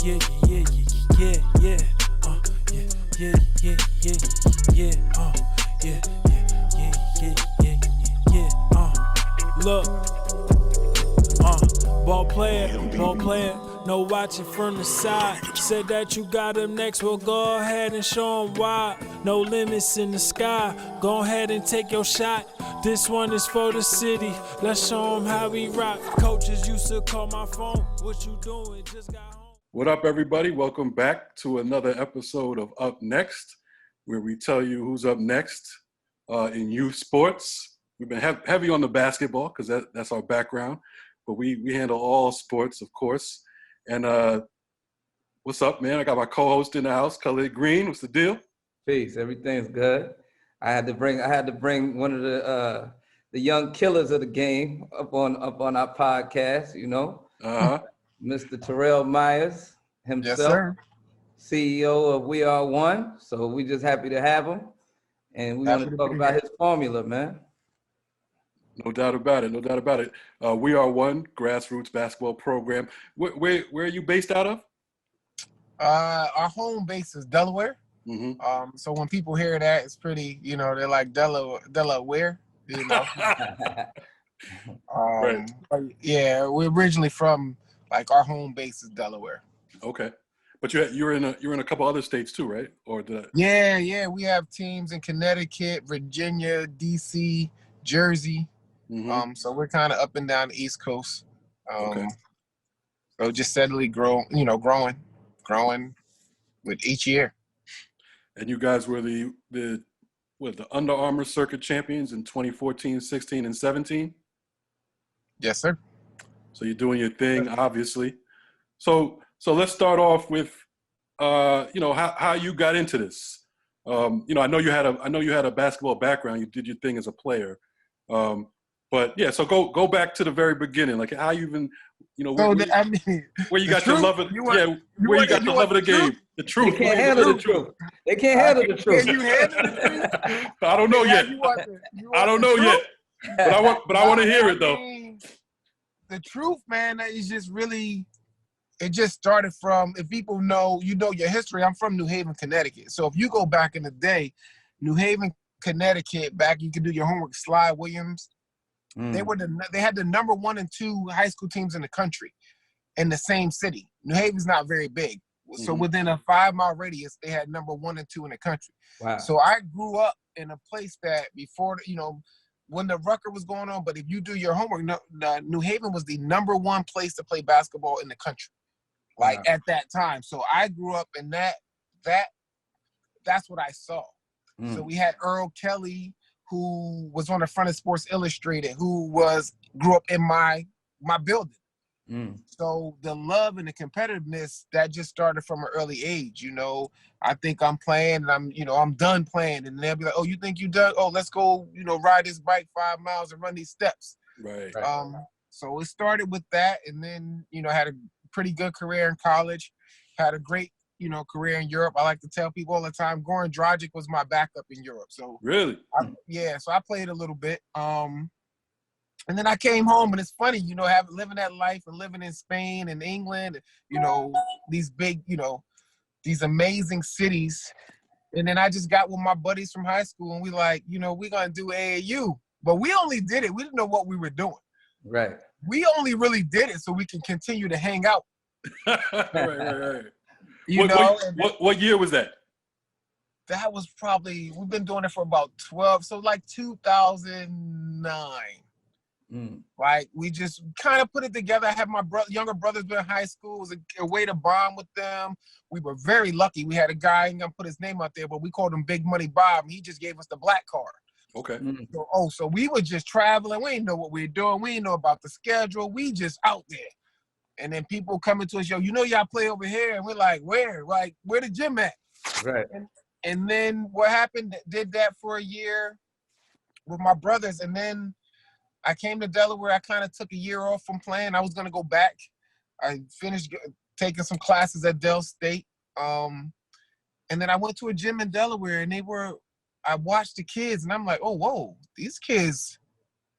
yeah, yeah, yeah, yeah, yeah, yeah, yeah, yeah, yeah, yeah, yeah, yeah, yeah, yeah, look, ball player, no watching from the side. Said that you got him next, well go ahead and show him why. No limits in the sky, go ahead and take your shot. This one is for the city, let's show him how we rock. Coaches used to call my phone, what you doing, just got home. What up, everybody? Welcome back to another episode of Up Next, where we tell you who's up next in youth sports. We've been heavy on the basketball because that's our background, but we handle all sports, of course. And what's up, man? I got my co-host in the house, Khalid Green. What's the deal? Peace. Everything's good. I had to bring one of the young killers of the game up on our podcast. You know, Mr. Terrell Myers himself, yes, sir. CEO of WeR. So we just happy to have him, and we want to talk about his formula, man. No doubt about it. WeR, Grassroots basketball program. Where are you based out of? Our home base is Delaware. Mm-hmm. So when people hear that, it's pretty, they're like Delaware, Right. But yeah, we're originally from, like, our home base is Delaware. Okay, but you're in a couple other states too, right? Or did I... Yeah, we have teams in Connecticut, Virginia, DC, Jersey. Mm-hmm. So we're kind of up and down the East Coast. Okay. So just steadily growing with each year. And you guys were the Under Armour Circuit champions in 2014, 16, and 17? Yes, sir. So you're doing your thing, obviously. So let's start off with, how you got into this. I know you had a basketball background. You did your thing as a player. But yeah, so go back to the very beginning, like how you even, where you got your love of, where you got the love of the game, the truth. They can't handle the truth. They can't handle the truth. Can you handle the truth? I don't know yet. I don't know yet. But I want to hear it though. The truth, man, is just really, it just started from, if people know, your history. I'm from New Haven, Connecticut. So if you go back in the day, New Haven, Connecticut, back, you could do your homework, Sly Williams. They had the number 1 and 2 high school teams in the country in the same city. New Haven's not very big. So within a 5-mile radius, they had number 1 and 2 in the country. Wow. So I grew up in a place that before, when the Rucker was going on, but if you do your homework, New Haven was the number 1 place to play basketball in the country, at that time. So I grew up in that's what I saw. So we had Earl Kelly, who was on the front of Sports Illustrated, who grew up in my building. So the love and the competitiveness, that just started from an early age. I think I'm playing and I'm done playing. And they'll be like, oh, you think you done? Oh, let's go, ride this bike 5 miles and run these steps. Right. So it started with that. And then, I had a pretty good career in college, had a great, career in Europe. I like to tell people all the time, Goran Dragic was my backup in Europe. So really? So I played a little bit. And then I came home, and it's funny, living that life and living in Spain and England, these big, these amazing cities. And then I just got with my buddies from high school, and we like, we're going to do AAU. But we only did it. We didn't know what we were doing. Right. We only really did it so we can continue to hang out. Right. What year was that? That was probably, we've been doing it for about 12, so like 2009. Like, we just kind of put it together. I had my younger brothers been in high school. It was a way to bond with them. We were very lucky. We had a guy, I'm going to put his name out there, but we called him Big Money Bob, and he just gave us the black card. Okay. So we were just traveling. We didn't know what we were doing. We didn't know about the schedule. We just out there. And then people coming to us, y'all play over here. And we're like, where? Like, where the gym at? Right. And then what happened, did that for a year with my brothers. And then I came to Delaware. I kind of took a year off from playing. I was going to go back. I finished taking some classes at Del State. And then I went to a gym in Delaware, and I watched the kids, and I'm like, oh, whoa, these kids,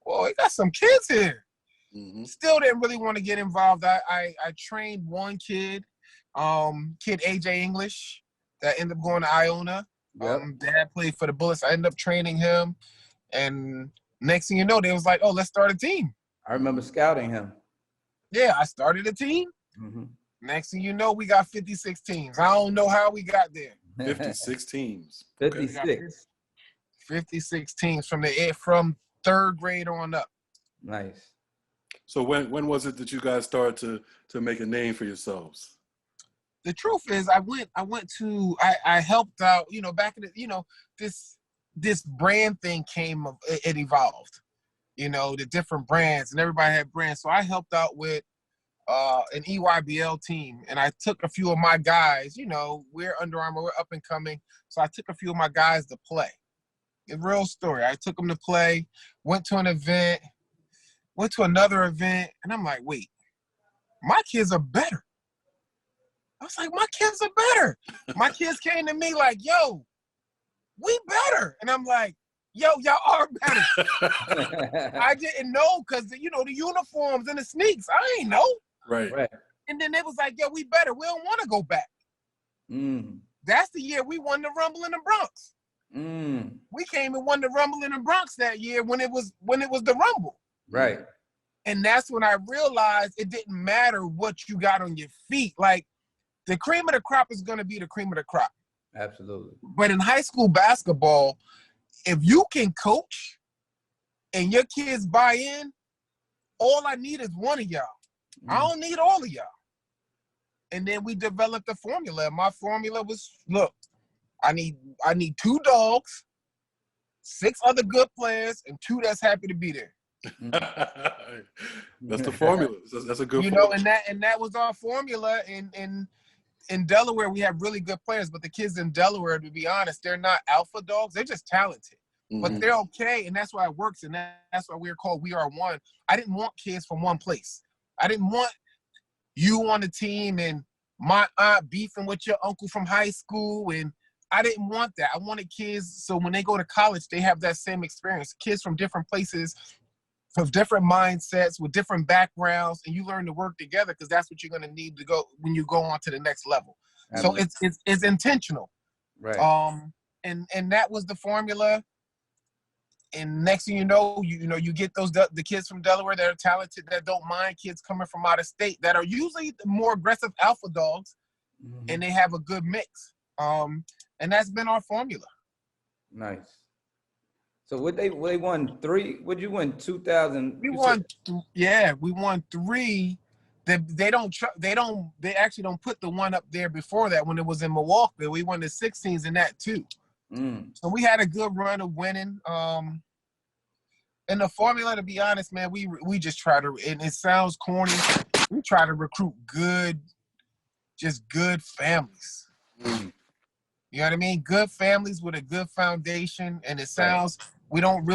they got some kids here. Still didn't really want to get involved. I trained one kid Kid AJ English that ended up going to Iona. Yep. Dad played for the Bullets. I ended up training him, and next thing you know, they was like, "Oh, let's start a team." I remember scouting him. Yeah, I started a team. Mm-hmm. Next thing you know, we got 56 teams. I don't know how we got there. 56 teams. 56. 56 teams from third grade on up. Nice. So when was it that you guys started to make a name for yourselves? The truth is, I helped out, back in the, this brand thing it evolved, the different brands, and everybody had brands. So I helped out with an EYBL team, and I took a few of my guys, we're Under Armour, we're up and coming. So I took a few of my guys to play. A real story. I took them to play, went to an event, went to another event, and I'm like, wait, my kids are better. I was like, my kids are better. My kids came to me like, yo, we better. And I'm like, yo, y'all are better. I didn't know because, the uniforms and the sneaks, I ain't know. Right. And then it was like, yo, we better. We don't want to go back. That's the year we won the Rumble in the Bronx. We came and won the Rumble in the Bronx that year when it was the Rumble. Right. And that's when I realized it didn't matter what you got on your feet. Like, the cream of the crop is going to be the cream of the crop. Absolutely. But in high school basketball, if you can coach and your kids buy in, all I need is one of y'all. I don't need all of y'all. And then we developed a formula. My formula was, look, I need 2 dogs, 6 other good players, and 2 that's happy to be there. That's the formula. That's a good formula. And that was our formula. In Delaware, we have really good players, but the kids in Delaware, to be honest, they're not alpha dogs. They're just talented, but they're okay, and that's why it works, and that's why we're called We Are One. I didn't want kids from one place. I didn't want you on the team and my aunt beefing with your uncle from high school, and I didn't want that. I wanted kids so when they go to college, they have that same experience. Kids from different places, with different mindsets, with different backgrounds, and you learn to work together because that's what you're going to need to go when you go on to the next level. Absolutely. So it's intentional, right? And that was the formula. And next thing you know, you get the kids from Delaware that are talented, that don't mind kids coming from out of state, that are usually the more aggressive alpha dogs, and they have a good mix. And that's been our formula. Nice. So what they won 3? Would you win 2000? We won 3. They actually don't put the one up there before that when it was in Milwaukee. We won the 16s in that too. So we had a good run of winning. And the formula, to be honest, man, we just try to, and it sounds corny, we try to recruit good families. You know what I mean? Good families with a good foundation. And it sounds, we're not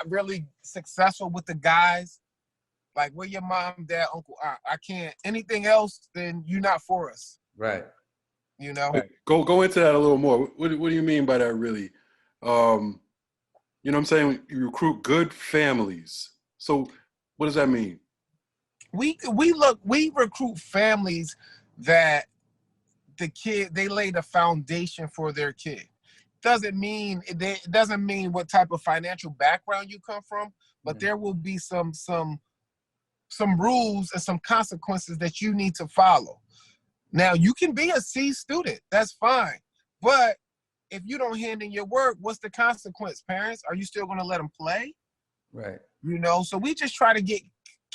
really successful with the guys. Like, where your mom, dad, uncle, aunt. I can't, anything else, then you're not for us. Right. Go into that a little more. What do you mean by that, really? You know what I'm saying? You recruit good families. So what does that mean? We recruit families that they lay the foundation for their kid. Doesn't mean what type of financial background you come from, but there will be some rules and some consequences that you need to follow. Now, you can be a C student, that's fine, but if you don't hand in your work, what's the consequence, parents? Are you still going to let them play? Right. So we just try to get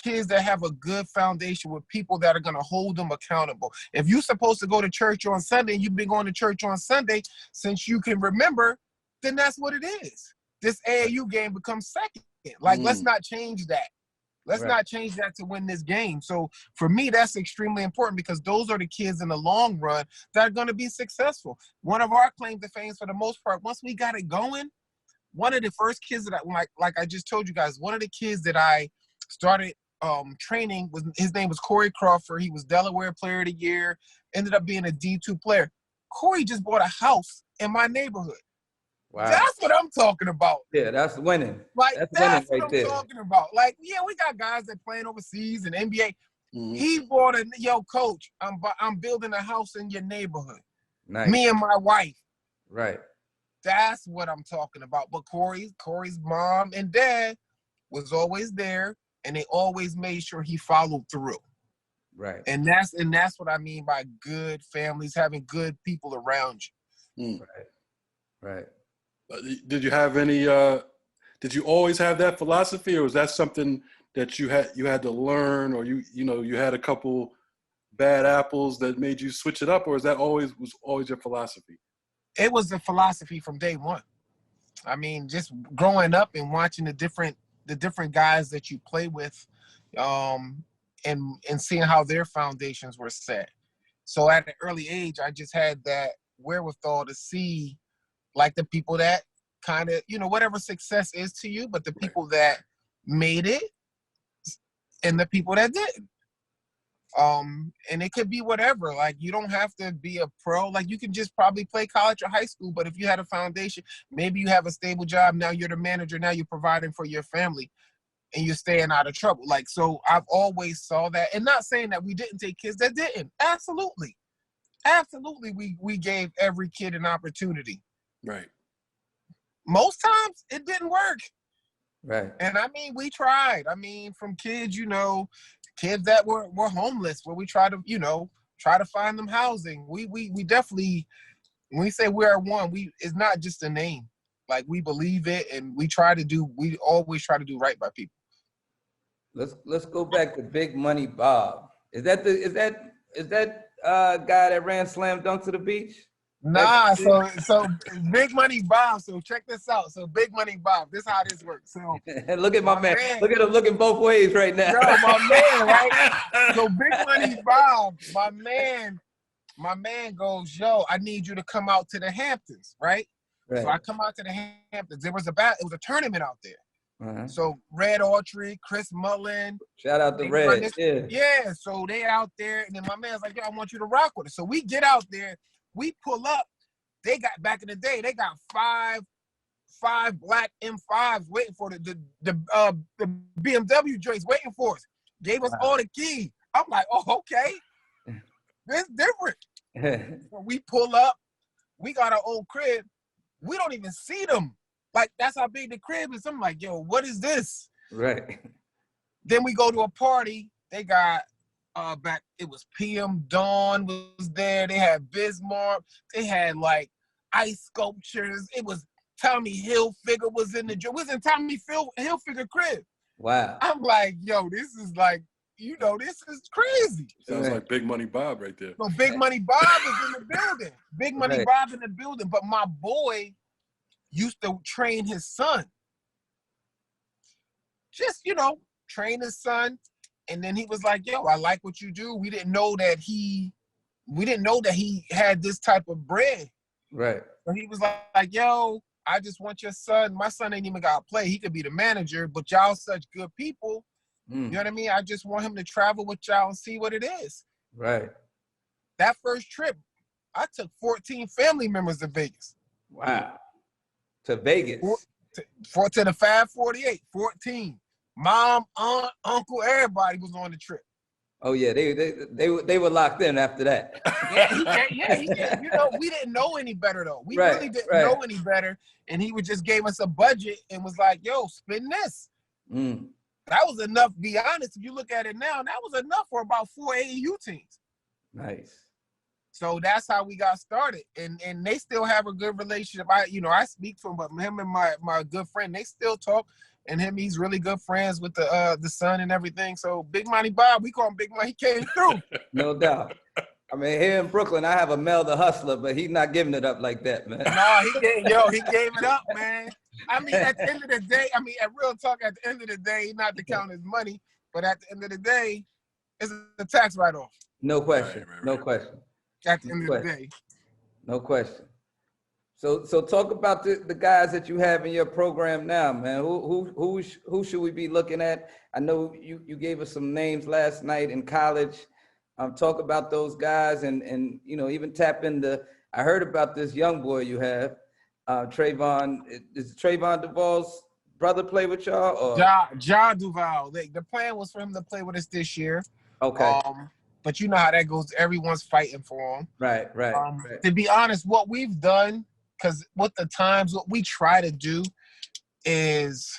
kids that have a good foundation with people that are going to hold them accountable. If you're supposed to go to church on Sunday and you've been going to church on Sunday since you can remember, then that's what it is. This AAU game becomes second. Like, let's not change that. Let's not change that to win this game. So for me, that's extremely important because those are the kids in the long run that are going to be successful. One of our claims to fame, for the most part, once we got it going, one of the first kids that like I just told you guys, one of the kids that I started training his name was Corey Crawford. He was Delaware Player of the Year, ended up being a D2 player. Corey just bought a house in my neighborhood. Wow. That's what I'm talking about. Yeah, that's winning. Like, that's winning right what there. I'm talking about. Like, yeah, we got guys that playing overseas and NBA. He bought coach, I'm building a house in your neighborhood. Nice. Me and my wife. Right. That's what I'm talking about. But Corey's mom and dad was always there, and they always made sure he followed through. Right. And that's what I mean by good families, having good people around you. Right. Did you have any? Did you always have that philosophy, or was that something that you had to learn, or you had a couple bad apples that made you switch it up, or was always your philosophy? It was the philosophy from day one. I mean, just growing up and watching the different guys that you play with, and seeing how their foundations were set. So at an early age, I just had that wherewithal to see, like, the people that kind of, whatever success is to you, but the people that made it and the people that didn't. And it could be whatever. Like, you don't have to be a pro. Like, you can just probably play college or high school, but if you had a foundation, maybe you have a stable job, now you're the manager, now you're providing for your family, and you're staying out of trouble. Like, so I've always saw that. And not saying that we didn't take kids that didn't. Absolutely. We gave every kid an opportunity. Right. Most times it didn't work. Right. And I mean, we tried. I mean, from kids, kids that were homeless, where we try to find them housing. We definitely, when we say we're one, it's not just a name. Like, we believe it, and we always try to do right by people. Let's go back to Big Money Bob. Is that guy that ran slam dunk to the beach? Nah, so Big Money Bob. So check this out. So Big Money Bob. This is how this works. So look at my man. Look at him looking both ways right now. Yo, my man, right? So Big Money Bob, my man goes, yo, I need you to come out to the Hamptons, right? So I come out to the Hamptons. It was a tournament out there. So Red Autry, Chris Mullen. Shout out to Red. Yeah, so they out there, and then my man's like, yo, I want you to rock with us. So we get out there, we pull up. They got, back in the day, they got five black M5s waiting for the BMW joints waiting for us. Gave us all the keys. I'm like, oh, okay. This different. So we pull up. We got our own crib. We don't even see them. Like, that's how big the crib is. I'm like, yo, what is this? Right. Then we go to a party. They got it was PM Dawn was there. They had Bismarck. They had like ice sculptures. It was Tommy Hilfiger was in the joint. Was in Tommy Hilfiger crib. Wow. I'm like, yo, this is like, this is crazy. Sounds like Big Money Bob right there. So Big Money Bob is in the building. Big Money Bob in the building. But my boy used to train his son. Just, train his son. And then he was like, yo, I like what you do. We didn't know that he had this type of bread. Right. So he was like, yo, I just want your son. My son ain't even got to play. He could be the manager, but y'all such good people. You know what I mean? I just want him to travel with y'all and see what it is. Right. That first trip, I took 14 family members to Vegas. Wow. To Vegas? To the 548, 14. Mom, aunt, uncle, everybody was on the trip. Oh yeah, they were locked in after that. Yeah. We didn't know any better though. We really didn't know any better, and he would just gave us a budget and was like, "Yo, spend this." That was enough. To be honest, if you look at it now, that was enough for about 4 AAU teams. Nice. So that's how we got started, and they still have a good relationship. I speak to him, but him and my good friend, they still talk. And he's really good friends with the son and everything. So Big Money Bob, we call him Big Money. He came through. No doubt. I mean, here in Brooklyn, I have a Mel the Hustler, but he's not giving it up like that, man. No, he gave it up, man. I mean, at the end of the day, at real talk, at the end of the day, not to count his money, but at the end of the day, it's a tax write-off. No question. No question. At the end of the day. No question. So talk about the guys that you have in your program now, man. Who should we be looking at? I know you gave us some names last night in college. Talk about those guys and even tap into. I heard about this young boy you have, Trayvon. Is Trayvon Duvall's brother play with y'all? Or? Ja Duval. The plan was for him to play with us this year. Okay. But you know how that goes. Everyone's fighting for them. Right. To be honest, what we've done, because what we try to do is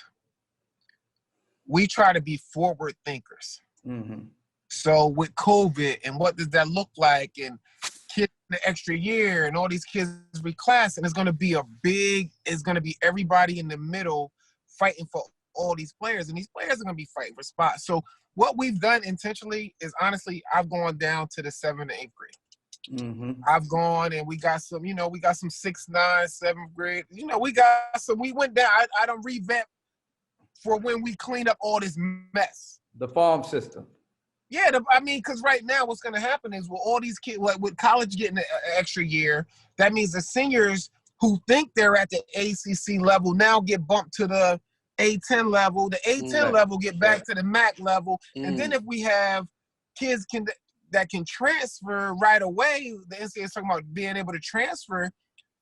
we try to be forward thinkers. Mm-hmm. So with COVID and what does that look like, and kids the extra year and all these kids reclass, and it's going to be everybody in the middle fighting for all these players, and these players are going to be fighting for spots. So what we've done intentionally is, honestly, I've gone down to the 7th to 8th grade. Mm-hmm. I've gone and we got some 6th, 9th, 7th grade. We went down. I don't revamp for when we clean up all this mess. The farm system. Yeah, because right now what's going to happen is with all these kids, like with college getting an extra year, that means the seniors who think they're at the ACC level now get bumped to the A10 level. The A10 level get back to the MAC level. And then if we have kids that can transfer right away, the NCAA is talking about being able to transfer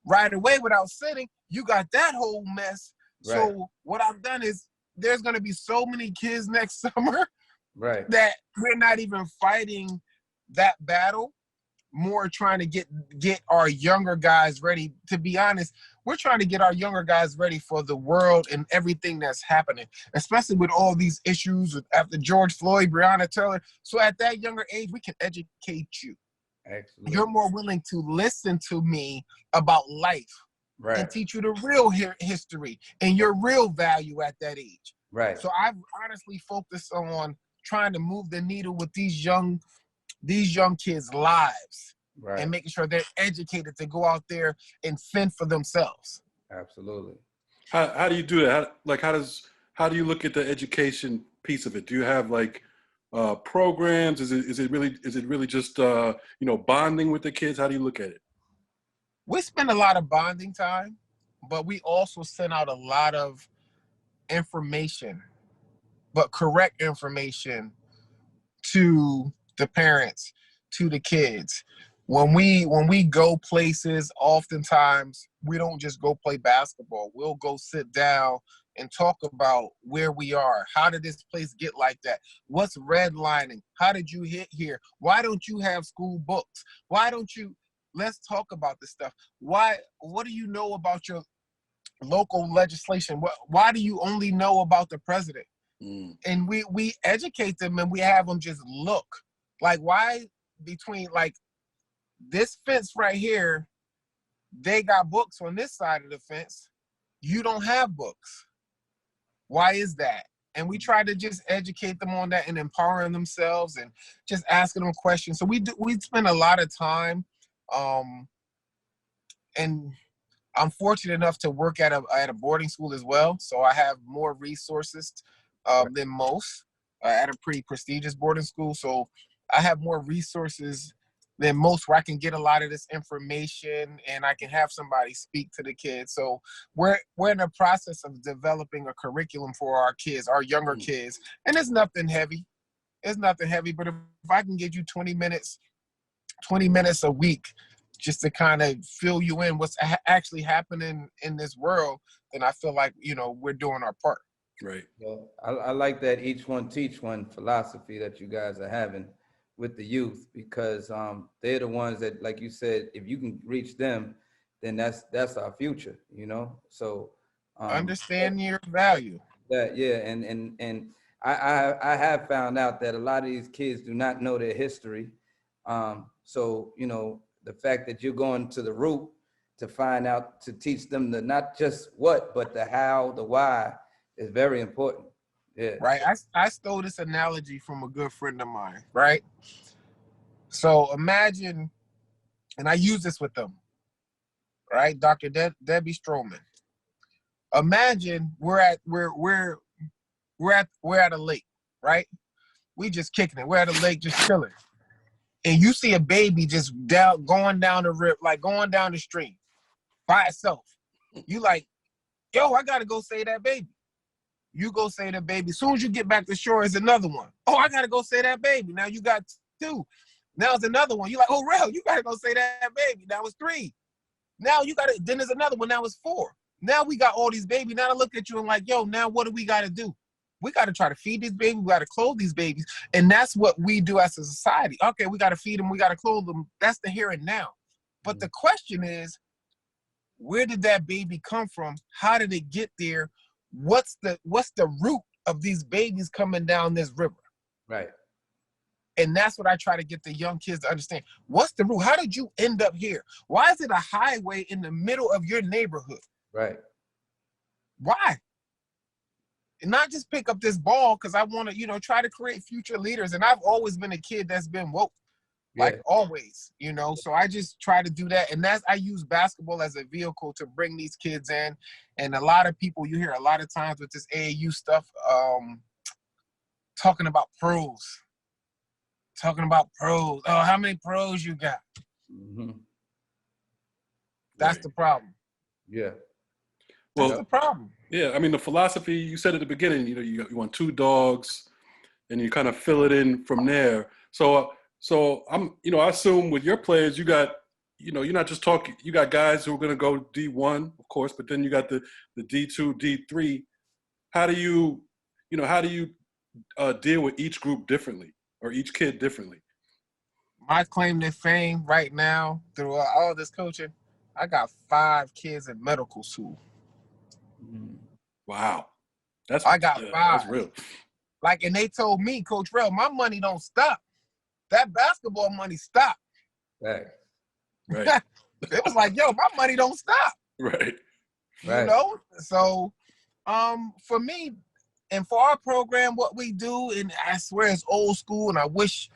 right away without sitting, you got that whole mess. Right. So what I've done is there's going to be so many kids next summer that we're not even fighting that battle, more trying to get our younger guys ready. To be honest, we're trying to get our younger guys ready for the world and everything that's happening, especially with all these issues after George Floyd, Breonna Taylor. So at that younger age, we can educate you. Excellent. You're more willing to listen to me about life and teach you the real history and your real value at that age. Right. So I've honestly focused on trying to move the needle with these young kids' lives and making sure they're educated to go out there and fend for themselves. Absolutely. How do you do that? How do you look at the education piece of it? Do you have programs? Is it really just bonding with the kids? How do you look at it? We spend a lot of bonding time, but we also send out a lot of information, but correct information to the parents, to the kids. When we go places, oftentimes we don't just go play basketball. We'll go sit down and talk about where we are. How did this place get like that? What's redlining? How did you hit here? Why don't you have school books? Let's talk about this stuff. What do you know about your local legislation? Why do you only know about the president? And we educate them, and we have them just look. Why between this fence right here, they got books on this side of the fence. You don't have books. Why is that? And we try to just educate them on that and empowering themselves and just asking them questions. So we spend a lot of time, and I'm fortunate enough to work at a boarding school as well. So I have more resources than most at a pretty prestigious boarding school. So I have more resources than most where I can get a lot of this information and I can have somebody speak to the kids. So we're in the process of developing a curriculum for our kids, our younger kids. And it's nothing heavy. But if I can give you 20 minutes a week just to kind of fill you in what's actually happening in this world, then I feel like, we're doing our part. Right. Well, I like that each one teach one philosophy that you guys are having with the youth, because they're the ones that, like you said, if you can reach them, then that's our future, So understand your value. And I have found out that a lot of these kids do not know their history. So the fact that you're going to the root to find out, to teach them the not just what, but the how, the why is very important. Yeah. Right. I stole this analogy from a good friend of mine, right? So imagine, and I use this with them, right? Dr. Debbie Stroman. Imagine we're at a lake, right? We just kicking it. We're at a lake just chilling. And you see a baby just going down the stream by itself. You like, yo, I gotta go save that baby. You go save that baby. As soon as you get back to shore, is another one. Oh, I gotta go save that baby. Now you got 2. Now it's another one. You're like, oh, real, you gotta go save that baby. Now it's 3. Now then there's another one. Now it's 4. Now we got all these babies. Now I look at you and like, yo, now what do we gotta do? We got to try to feed these babies. We got to clothe these babies. And that's what we do as a society. Okay, we got to feed them. We got to clothe them. That's the here and now. But the question is, where did that baby come from? How did it get there? What's the root of these babies coming down this river? Right. And that's what I try to get the young kids to understand. What's the root? How did you end up here? Why is it a highway in the middle of your neighborhood? Right. Why? And not just pick up this ball because I want to, try to create future leaders. And I've always been a kid that's been woke, like always, So I just try to do that. And I use basketball as a vehicle to bring these kids in. And a lot of people, you hear a lot of times with this AAU stuff, talking about pros. Oh, how many pros you got? Mm-hmm. That's the problem. Yeah. Well, that's the problem. Yeah, I mean, the philosophy, you said at the beginning, you want 2 dogs, and you kind of fill it in from there. So I'm, I assume with your players, you got, you're not just talking, you got guys who are going to go D1, of course, but then you got the D2, D3. How do you deal with each group differently or each kid differently? My claim to fame right now through all this coaching, I got 5 kids in medical school. Wow. I got 5. That's real. And they told me, Coach Rell, my money don't stop. That basketball money stopped. Right. It was like, yo, my money don't stop. Right. So for me and for our program, what we do, and I swear it's old school, and I wish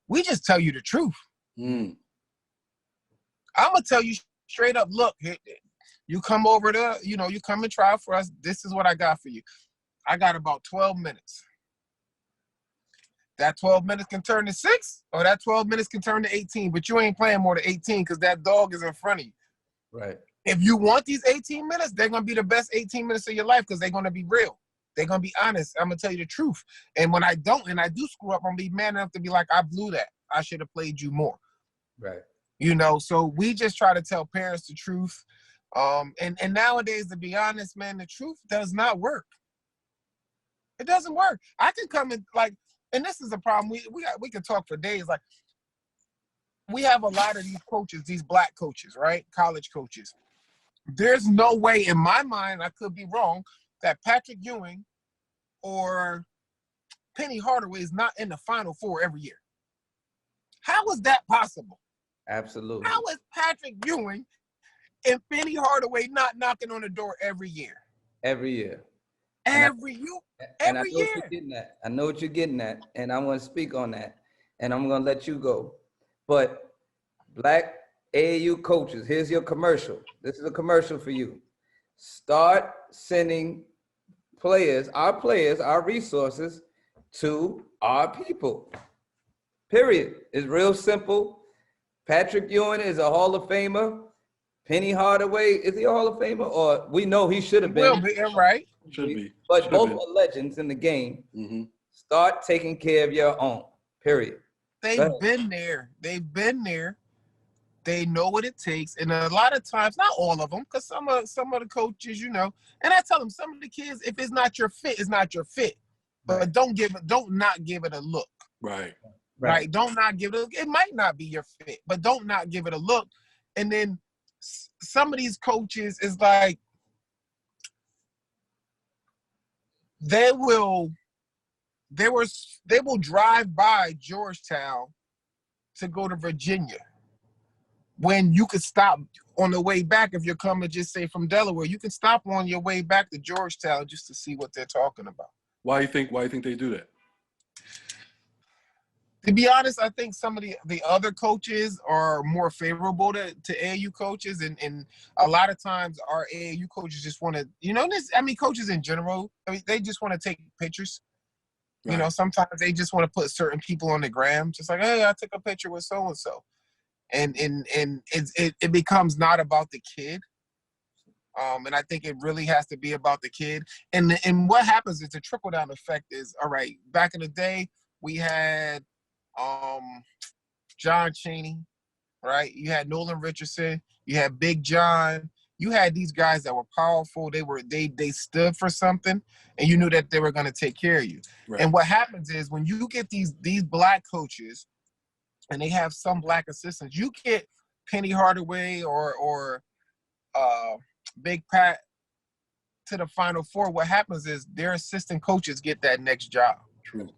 we just tell you the truth. I'm gonna tell you straight up, look, you come over to, you come and try for us. This is what I got for you. I got about 12 minutes. That 12 minutes can turn to 6, or that 12 minutes can turn to 18, but you ain't playing more than 18 because that dog is in front of you. Right. If you want these 18 minutes, they're going to be the best 18 minutes of your life because they're going to be real. They're going to be honest. I'm going to tell you the truth. And when I don't, and I do screw up, I'm going to be man enough to be like, I blew that. I should have played you more. Right. So we just try to tell parents the truth. And nowadays, to be honest, man, the truth does not work. It doesn't work. I can come in and this is a problem. We can talk for days. Like, we have a lot of these coaches, these black coaches, right? College coaches. There's no way in my mind, I could be wrong, that Patrick Ewing or Penny Hardaway is not in the Final Four every year. How is that possible? Absolutely. How is Patrick Ewing and Penny Hardaway not knocking on the door every year? Every year. Every year. I know what you're getting at. I know what you're getting at, and I want to speak on that, and I'm going to let you go. But black AAU coaches, here's your commercial. This is a commercial for you. Start sending our resources to our people. Period. It's real simple. Patrick Ewing is a Hall of Famer. Penny Hardaway, is he a Hall of Famer? Or we know he should have been. Will be, right? Should be. But both are legends in the game. Mm-hmm. Start taking care of your own. Period. They've been there. They know what it takes. And a lot of times, not all of them, because some of the coaches, and I tell them, some of the kids, if it's not your fit, it's not your fit. But Right. don't not give it a look. Right. Right. Don't not give it a look. It might not be your fit, but don't not give it a look. And then some of these coaches is like, they will drive by Georgetown to go to Virginia when you could stop on the way back. If you're coming, just say from Delaware, you can stop on your way back to Georgetown just to see what they're talking about. Why you think they do that? To be honest, I think some of the other coaches are more favorable to AAU coaches, and a lot of times our AAU coaches just want to, coaches in general, they just want to take pictures. Right. Sometimes they just want to put certain people on the gram, just like, hey, I took a picture with so and so, and it becomes not about the kid. And I think it really has to be about the kid. And what happens is a trickle down effect is, all right, back in the day we had John Chaney, right? You had Nolan Richardson, you had Big John, you had these guys that were powerful. They stood for something, and you knew that they were going to take care of you. Right. And what happens is when you get these black coaches, and they have some black assistants, you get Penny Hardaway or Big Pat to the Final Four. What happens is their assistant coaches get that next job. True.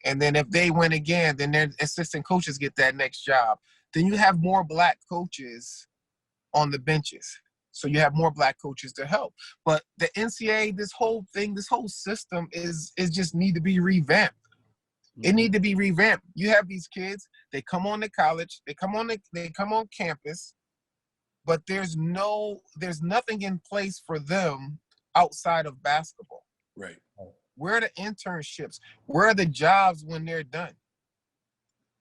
And then if they win again, then their assistant coaches get that next job. Then you have more black coaches on the benches. So you have more black coaches to help. But the NCAA, this whole system is just need to be revamped. It need to be revamped. You have these kids, they come on to college, they come on campus, but there's nothing in place for them outside of basketball. Right. Where are the internships? Where are the jobs when they're done?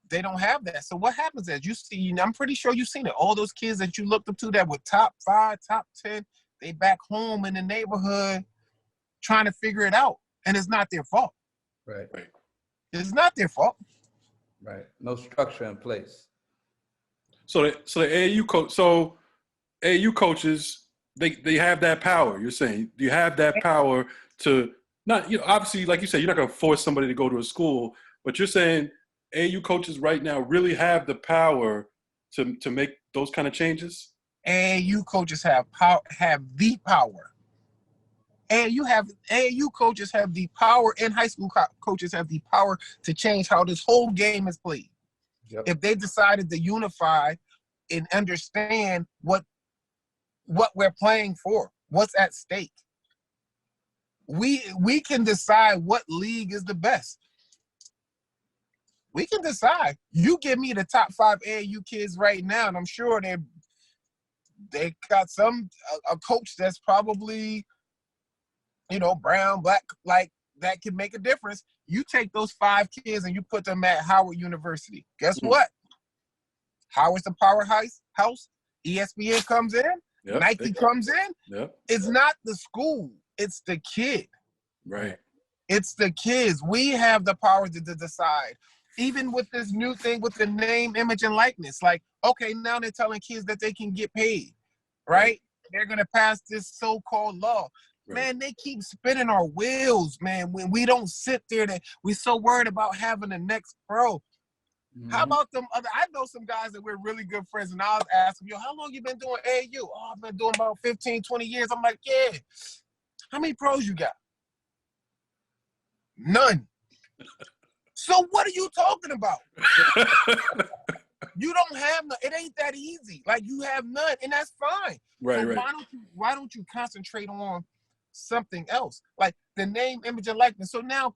They don't have that. So what happens is you see, I'm pretty sure you've seen it. All those kids that you looked up to that were top 5, top 10, they back home in the neighborhood trying to figure it out. And it's not their fault. Right. It's not their fault. Right. No structure in place. So the AAU coaches, they have that power. You're saying you have that power to not, obviously, like you said, you're not going to force somebody to go to a school, but you're saying AAU coaches right now really have the power to make those kind of changes? AAU coaches have the power. AAU coaches have the power, and high school coaches have the power to change how this whole game is played. Yep. If they decided to unify and understand what we're playing for, what's at stake. We can decide what league is the best. We can decide. You give me the top 5 AAU kids right now, and I'm sure they got a coach that's probably, brown, black, like that can make a difference. You take those 5 kids and you put them at Howard University. Guess what? Howard's the powerhouse. ESPN comes in. Yep, Nike comes in. Yep. It's not the school. It's the kid. Right. It's the kids. We have the power to decide. Even with this new thing with the name, image, and likeness. Like, okay, now they're telling kids that they can get paid, right? They're going to pass this so-called law. Right. Man, they keep spinning our wheels, man. When we don't sit there, we're so worried about having the next pro. Mm-hmm. How about them other? I know some guys that we're really good friends, and I was asking, how long you been doing AAU? Oh, I've been doing about 15, 20 years. I'm like, yeah. How many pros you got? None. So what are you talking about? You don't have none. It ain't that easy. Like, you have none, and that's fine. Right, so right. Why don't you concentrate on something else? Like the name, image, and likeness. So now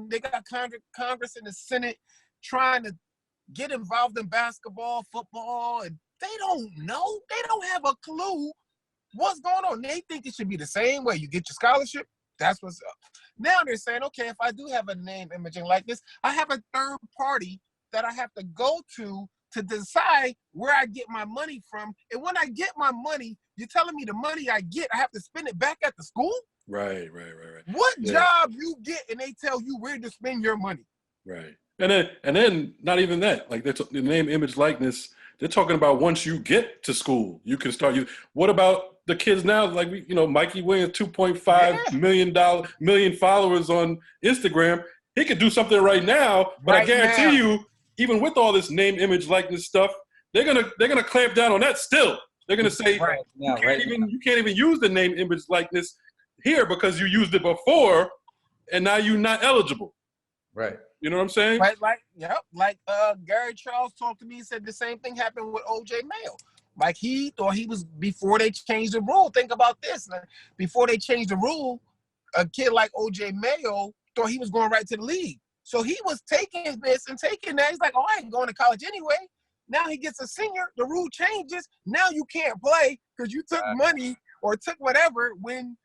they got Congress and the Senate trying to get involved in basketball, football, and they don't know. They don't have a clue what's going on. They think it should be the same way. You get your scholarship, that's what's up. Now they're saying, okay, if I do have a name, image, and likeness, I have a third party that I have to go to decide where I get my money from. And when I get my money, you're telling me the money I get, I have to spend it back at the school? Right. What job you get and they tell you where to spend your money? Right. And then not even that. Like, the name, image, likeness, they're talking about once you get to school, you can start. What about the kids now? Like, Mikey Williams, 2.5 million followers on Instagram. He could do something right now, but I guarantee you, even with all this name, image, likeness stuff, they're gonna clamp down on that still. They're gonna say you can't even use the name, image, likeness here because you used it before, and now you're not eligible. Right. You know what I'm saying? Right, like Gary Charles talked to me and said the same thing happened with OJ Mayo. Like, he thought he was, before they changed the rule, think about this. Before they changed the rule, a kid like OJ Mayo thought he was going right to the league. So he was taking this and taking that. He's like, oh, I ain't going to college anyway. Now he gets a senior. The rule changes. Now you can't play because you took money or took whatever when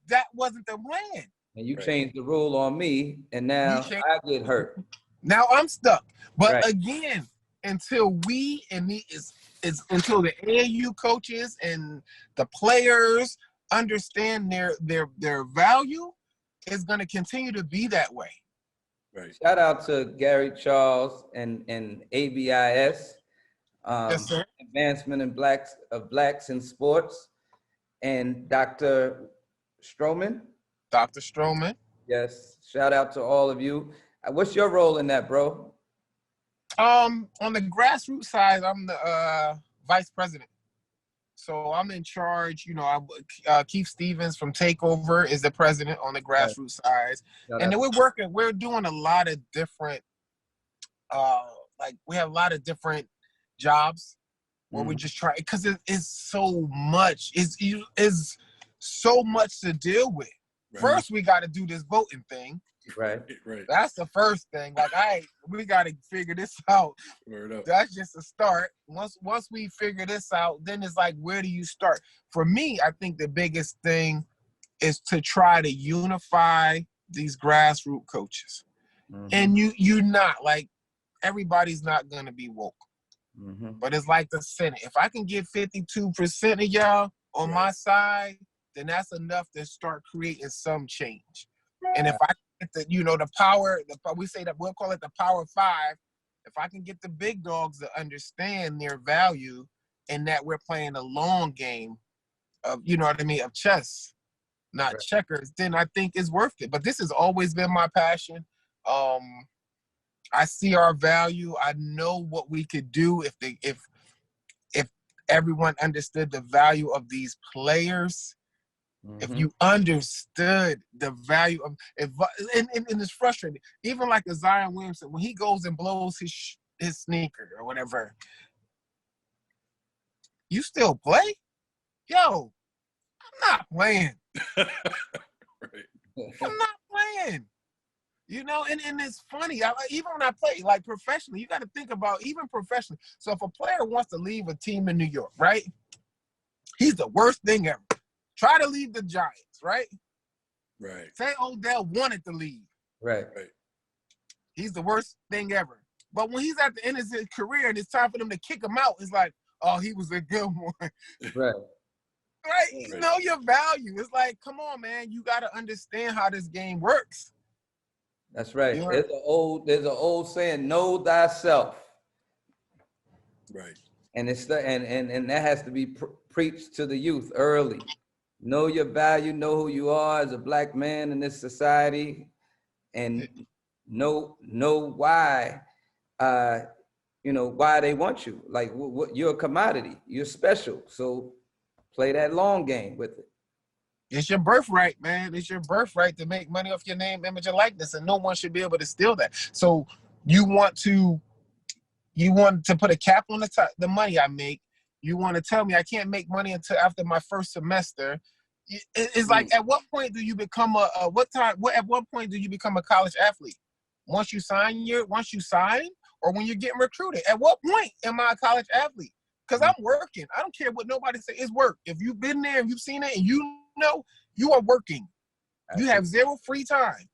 that wasn't the plan. And you changed the rule on me, and now I get hurt. Now I'm stuck. But again, until until the AAU coaches and the players understand their value, it's going to continue to be that way. Right. Shout out to Gary Charles and ABIS. Yes, sir. Advancement in blacks in sports, and Dr. Stroman. Dr. Stroman. Yes, shout out to all of you. What's your role in that, bro? On the grassroots side, I'm the vice president. So I'm in charge. You know, Keith Stevens from Takeover is the president on the grassroots side, and then we're doing a lot of different. Like we have a lot of different jobs where we just try, because it's so much. It's so much to deal with. Right. First, we got to do this voting thing. Right. That's the first thing. Like, we got to figure this out. That's just a start. Once we figure this out, then it's like, where do you start? For me, I think the biggest thing is to try to unify these grassroots coaches. And you're not, like, everybody's not going to be woke. But it's like the Senate. If I can get 52% of y'all on my side, then that's enough to start creating some change. And if I get the power, we say that we'll call it the power five. If I can get the big dogs to understand their value and that we're playing a long game of, you know what I mean, of chess, not checkers, then I think it's worth it. But this has always been my passion. I see our value. I know what we could do if everyone understood the value of these players. If you understood the value of, and it's frustrating. Even like a Zion Williamson, when he goes and blows his sneaker or whatever, you still play? Yo, I'm not playing. I'm not playing. You know, and it's funny. Even when I play, like, professionally, you got to think about, even professionally. So if a player wants to leave a team in New York, right? He's the worst thing ever. Try to leave the Giants, right? Right. Say Odell wanted to leave. Right. He's the worst thing ever. But when he's at the end of his career and it's time for them to kick him out, it's like, oh, he was a good one. Right. Right? You know your value. It's like, come on, man. You got to understand how this game works. That's right. There's an old saying, know thyself. Right. And it's and that has to be preached to the youth early. Know your value, know who you are as a black man in this society, and know why why they want you. Like, you're a commodity, you're special. So play that long game with it. It's your birthright, man. It's your birthright to make money off your name, image, and likeness, and no one should be able to steal that. So you want to put a cap on the money I make. You want to tell me I can't make money until after my first semester. It's like, at what point do you become at what point do you become a college athlete? Once you sign, or when you're getting recruited? At what point am I a college athlete? Because I'm working. I don't care what nobody says. It's work. If you've been there and you've seen it, and you know you are working. You have zero free time.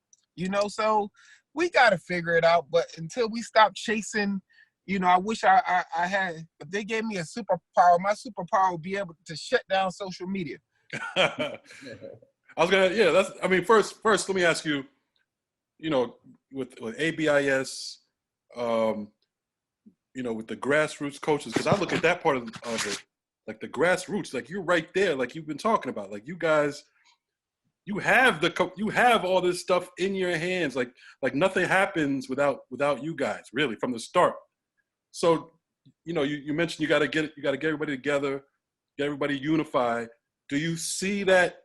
So we got to figure it out. But until we stop chasing, I wish I had, if they gave me a superpower, my superpower would be able to shut down social media. First, let me ask you, with ABIS, with the grassroots coaches, because I look at that part of it, like the grassroots, like you're right there, like you've been talking about, like you guys, you have all this stuff in your hands, like nothing happens without you guys, really, from the start. So, you mentioned you got to get everybody together, get everybody unified. Do you see that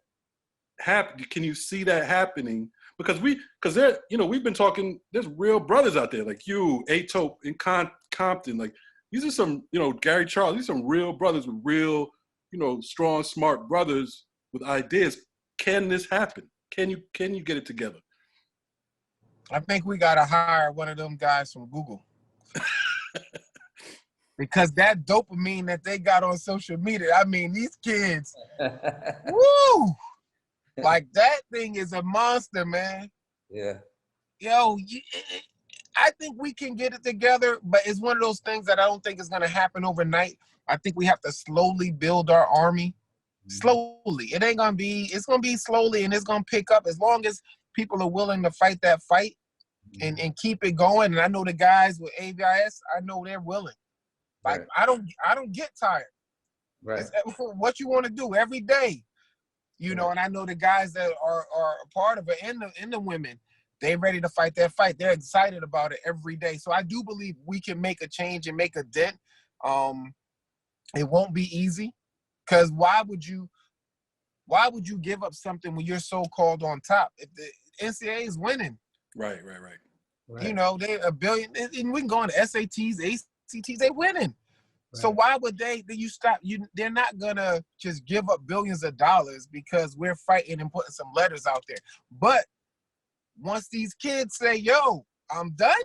happen? Can you see that happening? Because we've been talking, there's real brothers out there, like you, Atope, and Compton. Like, these are some, Gary Charles, these are some real brothers with real, strong, smart brothers with ideas. Can this happen? Can you get it together? I think we got to hire one of them guys from Google. Because that dopamine that they got on social media, I mean, these kids, woo! Like, that thing is a monster, man. Yeah. Yo, I think we can get it together, but it's one of those things that I don't think is going to happen overnight. I think we have to slowly build our army. Slowly. It ain't going to be, it's going to be slowly, and it's going to pick up as long as people are willing to fight that fight and keep it going. And I know the guys with ABIS, I know they're willing. Like I don't get tired. Right. It's what you want to do every day. You know, and I know the guys that are a part of it and the women, they ready to fight that fight. They're excited about it every day. So I do believe we can make a change and make a dent. It won't be easy, because why would you give up something when you're so called on top? If the NCAA is winning, Right. you know, they're $1 billion, and we can go on to SATs, ACTs, they winning. So why would you stop? They're not gonna just give up billions of dollars because we're fighting and putting some letters out there. But once these kids say, "Yo, I'm done,"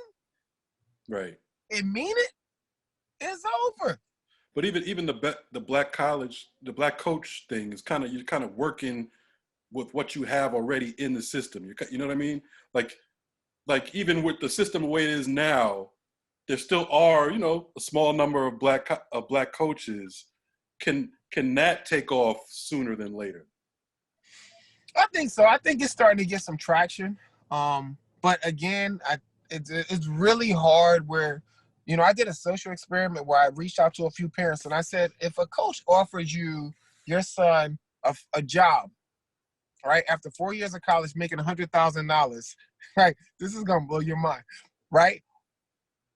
Right. and mean it, it's over. But even the black coach thing is you're kind of working with what you have already in the system. You know what I mean? Like even with the system the way it is now, there still are, you know, a small number of black coaches. Can that take off sooner than later? I think so. I think it's starting to get some traction. But again, it's really hard where, you know, I did a social experiment where I reached out to a few parents and I said, if a coach offers you your son a job, right, after 4 years of college making $100,000, right, this is gonna blow your mind, right?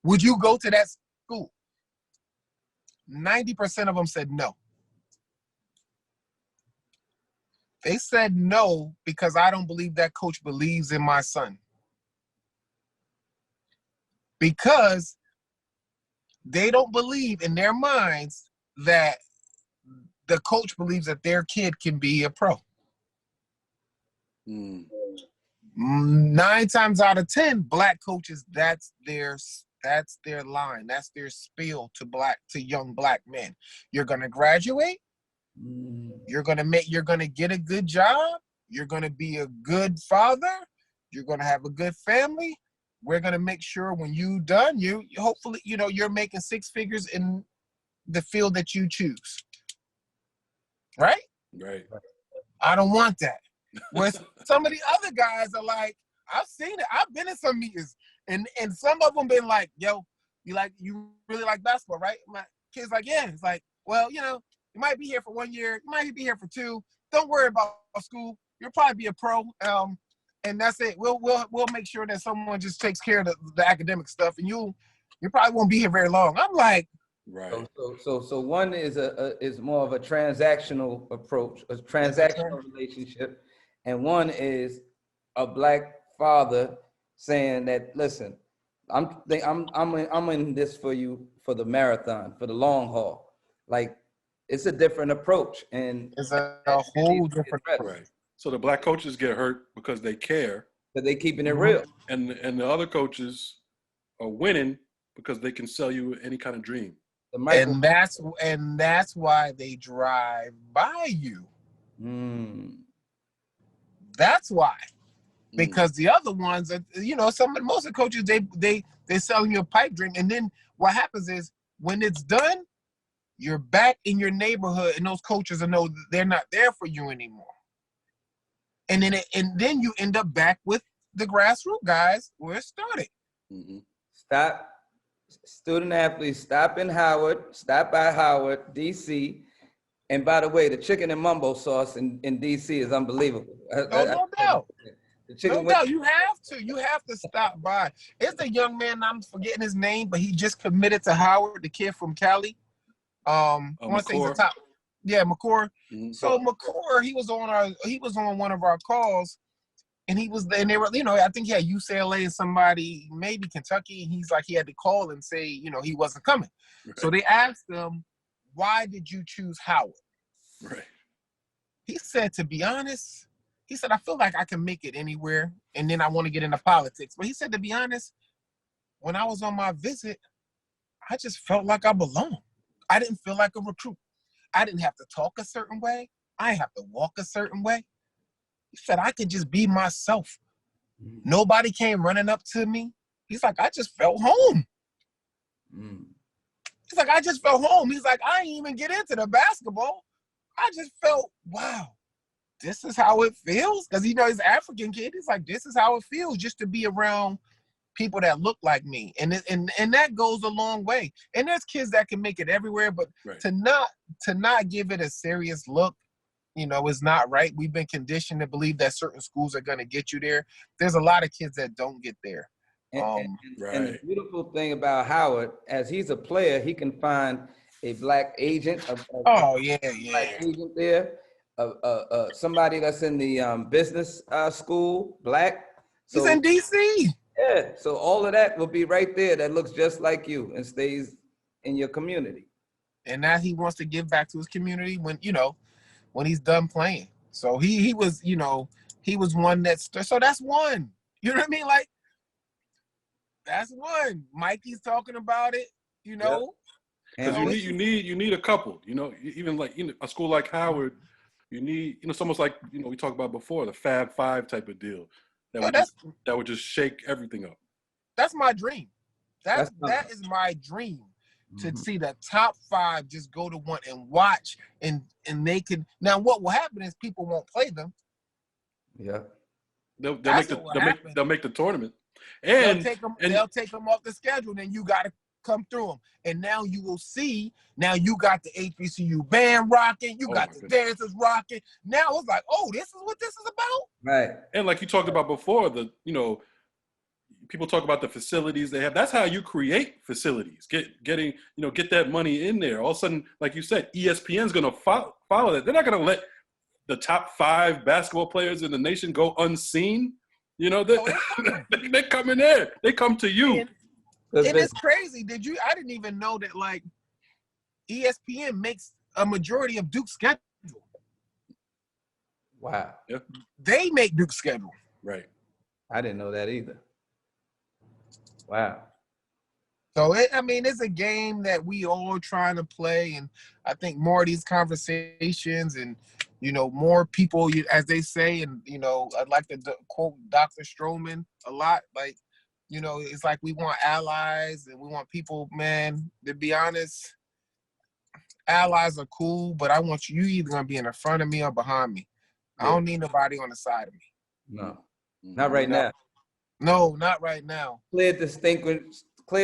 Would you go to that school? 90% of them said no. They said no because I don't believe that coach believes in my son. Because they don't believe in their minds that the coach believes that their kid can be a pro. 9 times out of 10, black coaches, that's their line. That's their spiel to young black men. You're gonna graduate. You're gonna get a good job. You're gonna be a good father. You're gonna have a good family. We're gonna make sure when you're done, you hopefully, you know, you're making 6 figures in the field that you choose. Right? Right. I don't want that. Where some of the other guys are like, I've seen it. I've been in some meetings, and some of them been like, "Yo, you really like basketball, right?" My kid's like, "Yeah." It's like, well, you know, you might be here for 1 year, you might be here for 2. Don't worry about school. You'll probably be a pro, and that's it. We'll make sure that someone just takes care of the academic stuff, and you probably won't be here very long. I'm like, right. So one is more of a transactional approach, a transactional relationship, and one is a black father saying that, listen, I'm in this for you for the marathon, for the long haul. Like, it's a different approach, and it's a whole different approach. Right. So the black coaches get hurt because they care, but they keeping it real, and the other coaches are winning because they can sell you any kind of dream. And that's why they drive by you. That's why. Because the other ones are, you know, most of the coaches, they selling you a pipe dream, and then what happens is when it's done, you're back in your neighborhood, and those coaches know they're not there for you anymore. And then you end up back with the grassroots guys where it started. Stop. Student athletes, stop by Howard, DC. And by the way, the chicken and mumbo sauce in DC is unbelievable. No doubt. No doubt. You have to stop by. It's a young man, I'm forgetting his name, but he just committed to Howard, the kid from Cali. I want to say he's the top. Yeah, McCord. So McCord, he was on one of our calls. And they were, you know, I think he had UCLA and somebody, maybe Kentucky. And he's like, he had to call and say, you know, he wasn't coming. Right. So they asked him, why did you choose Howard? Right. He said, to be honest, he said, I feel like I can make it anywhere. And then I want to get into politics. But he said, to be honest, when I was on my visit, I just felt like I belonged. I didn't feel like a recruit. I didn't have to talk a certain way. I didn't have to walk a certain way. He said, I could just be myself. Nobody came running up to me. He's like, I just felt home. He's like, I just felt home. He's like, I didn't even get into the basketball. I just felt, wow, this is how it feels. Because, you know, he's an African kid. He's like, this is how it feels just to be around people that look like me, and that goes a long way. And there's kids that can make it everywhere, but to not give it a serious look, you know, is not right. We've been conditioned to believe that certain schools are going to get you there. There's a lot of kids that don't get there. And the beautiful thing about Howard, as he's a player, he can find a black agent, black agent there, somebody that's in the business school, black. So, he's in DC. Yeah, so all of that will be right there. That looks just like you and stays in your community. And now he wants to give back to his community when he's done playing. So he was, he was one so that's one. You know what I mean? Like, that's one. Mikey's talking about it, Because you need a couple, even like a school like Howard, you need, it's almost like, we talked about before, the Fab Five type of deal that would just shake everything up. That's my dream. That is my dream, to see the top five just go to one and watch, and they can. Now what will happen is people won't play them. Yeah. They'll make the tournament. And they'll take them off the schedule. Then you got to come through them, and now you will see. Now you got the HBCU band rocking. You got the dancers rocking. Now it's like, oh, this is what this is about. Right. And like you talked about before, people talk about the facilities they have. That's how you create facilities. Get that money in there. All of a sudden, like you said, ESPN's gonna follow that. They're not gonna let the top 5 basketball players in the nation go unseen. They're coming there. They come to you. It is crazy. I didn't even know that, like, ESPN makes a majority of Duke's schedule. Wow. Yeah. They make Duke's schedule. Right. I didn't know that either. Wow. So, it's a game that we all trying to play, and I think more of these conversations and, more people, as they say, and, I'd like to quote Dr. Stroman a lot, like, it's like we want allies and we want people, man, to be honest, allies are cool, but I want you either going to be in the front of me or behind me. Yeah. I don't need nobody on the side of me. No, not right now. No, not right now. Clear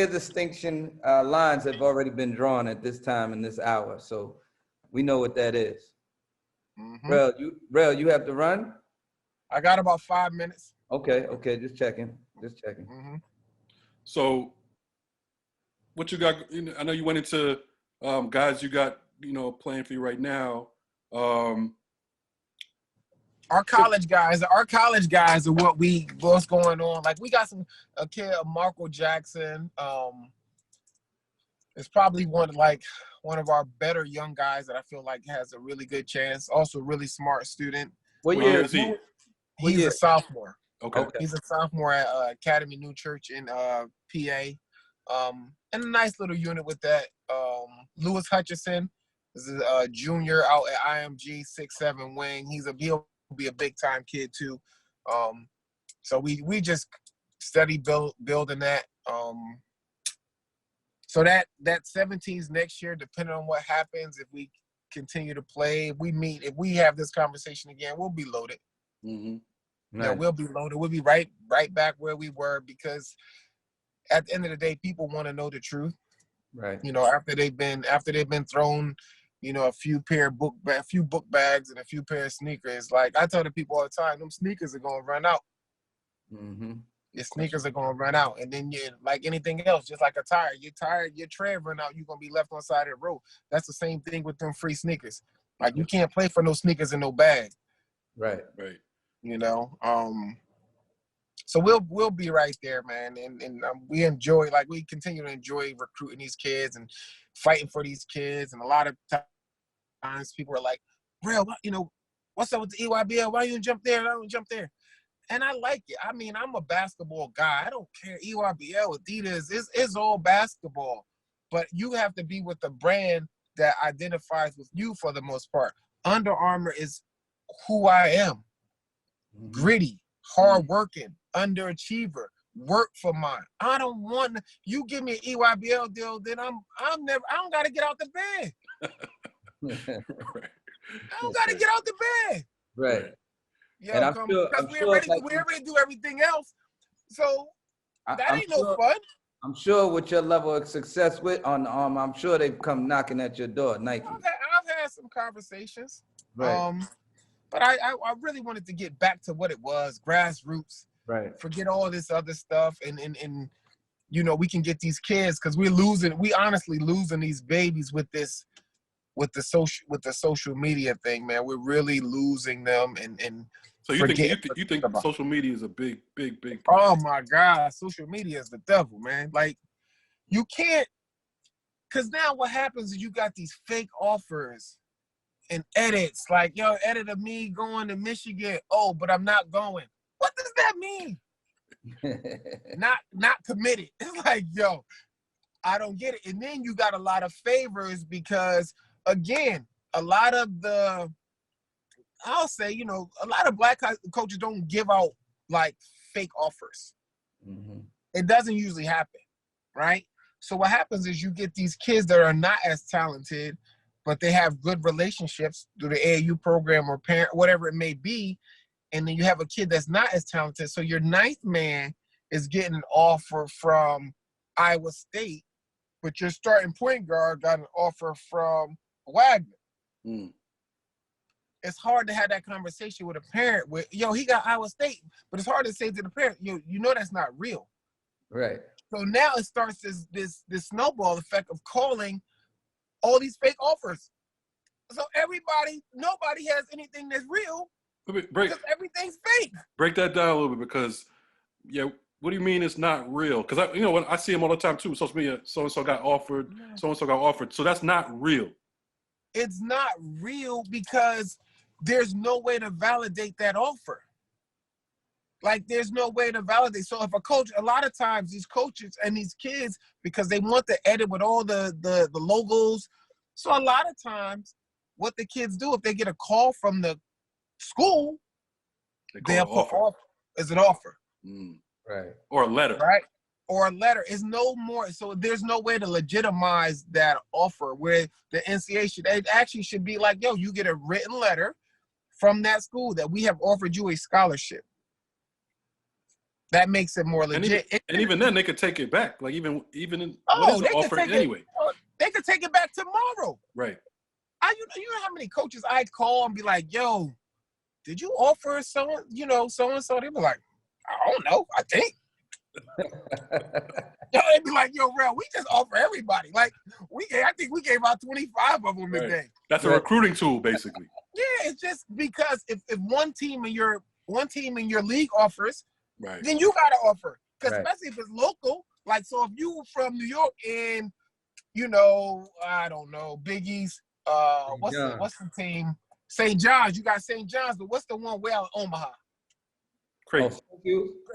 distinction lines have already been drawn at this time in this hour, so we know what that is. Mm-hmm. Rel, you have to run? I got about 5 minutes. Okay, just checking. Mm-hmm. So, what you got? I know you went into guys you got playing for you right now. Our college guys are what's going on. Like, we got a kid, Marco Jackson. It's probably one of our better young guys that I feel like has a really good chance. Also, really smart student. What year is he? He's a sophomore. Okay. He's a sophomore at Academy New Church in PA. And a nice little unit with that. Lewis Hutchison is a junior out at IMG, 6'7" wing. He'll be a big time kid too. So we just steady building that. So that 17s next year, depending on what happens, if we continue to play, if we have this conversation again, we'll be loaded. Mm-hmm. Nice. We'll be loaded. We'll be right back where we were, because at the end of the day, people want to know the truth. Right. After they've been thrown, a few book bags and a few pair of sneakers. Like I tell the people all the time, them sneakers are gonna run out. Mm-hmm. Your sneakers are gonna run out, and then like anything else, just like a tire. Your tread run out, you're gonna be left on the side of the road. That's the same thing with them free sneakers. Like you can't play for no sneakers in no bag. Right. So we'll be right there, man, and we continue to enjoy recruiting these kids and fighting for these kids. And a lot of times people are like, "Real, what's up with the EYBL? Why you jump there? I don't jump there." And I like it. I mean, I'm a basketball guy. I don't care EYBL, Adidas. It's all basketball, but you have to be with the brand that identifies with you for the most part. Under Armour is who I am. Mm-hmm. Gritty, hardworking, underachiever, work for mine. I don't want you give me an EYBL deal, then I don't gotta get out the bed. I don't gotta get out the bed. Right. Yeah, because we already do everything else. So That ain't no fun. I'm sure with your level of success with on the arm, I'm sure they've come knocking at your door, Nike. I've had some conversations. Right. But I really wanted to get back to what it was, grassroots. Right. Forget all this other stuff, and you know, we can get these kids because we honestly losing these babies with the social media thing, man. We're really losing them and so you think social media is a big problem? Oh my God, social media is the devil, man. Like you can't, because now what happens is you got these fake offers and edits, like, yo, edit of me going to Michigan. Oh, but I'm not going. What does that mean? not committed. It's like, yo, I don't get it. And then you got a lot of favors because, again, a lot of I'll say, you know, a lot of black coaches don't give out like fake offers. Mm-hmm. It doesn't usually happen, right? So what happens is you get these kids that are not as talented, but they have good relationships through the AAU program or parent, whatever it may be. And then you have a kid that's not as talented. So your ninth man is getting an offer from Iowa State, but your starting point guard got an offer from Wagner. Mm. It's hard to have that conversation with a parent with, yo, he got Iowa State, but it's hard to say to the parent, you know that's not real. Right. So now it starts this snowball effect of calling all these fake offers. So nobody has anything that's real because everything's fake. Break that down a little bit because, yeah, what do you mean it's not real? Because when I see them all the time too, social media, so-and-so got offered, so-and-so got offered. So that's not real. It's not real because there's no way to validate that offer. Like, there's no way to validate. So if a coach, a lot of times these coaches and these kids, because they want to edit with all the logos. So a lot of times what the kids do, if they get a call from the school, they'll put offer as an offer. Mm. Right. Or a letter. Right. Or a letter is no more. So there's no way to legitimize that offer where the NCAA should be like, yo, you get a written letter from that school that we have offered you a scholarship. That makes it more legit. And even then, they could take it back. Like even what is the offer anyway? They could take it back tomorrow. Right. You know how many coaches I'd call and be like, "Yo, did you offer so and so?" They be like, "I don't know. I think." They'd be like, "Yo, Rel, we just offer everybody. Like I think we gave out 25 of them today." That's a recruiting tool, basically. Yeah, it's just because if one team in your league offers. Right. Then you got to offer. Because especially if it's local. Like, so if you were from New York and, I don't know, Big East, what's the team? St. John's. You got St. John's, but what's the one way out of Omaha? Creighton.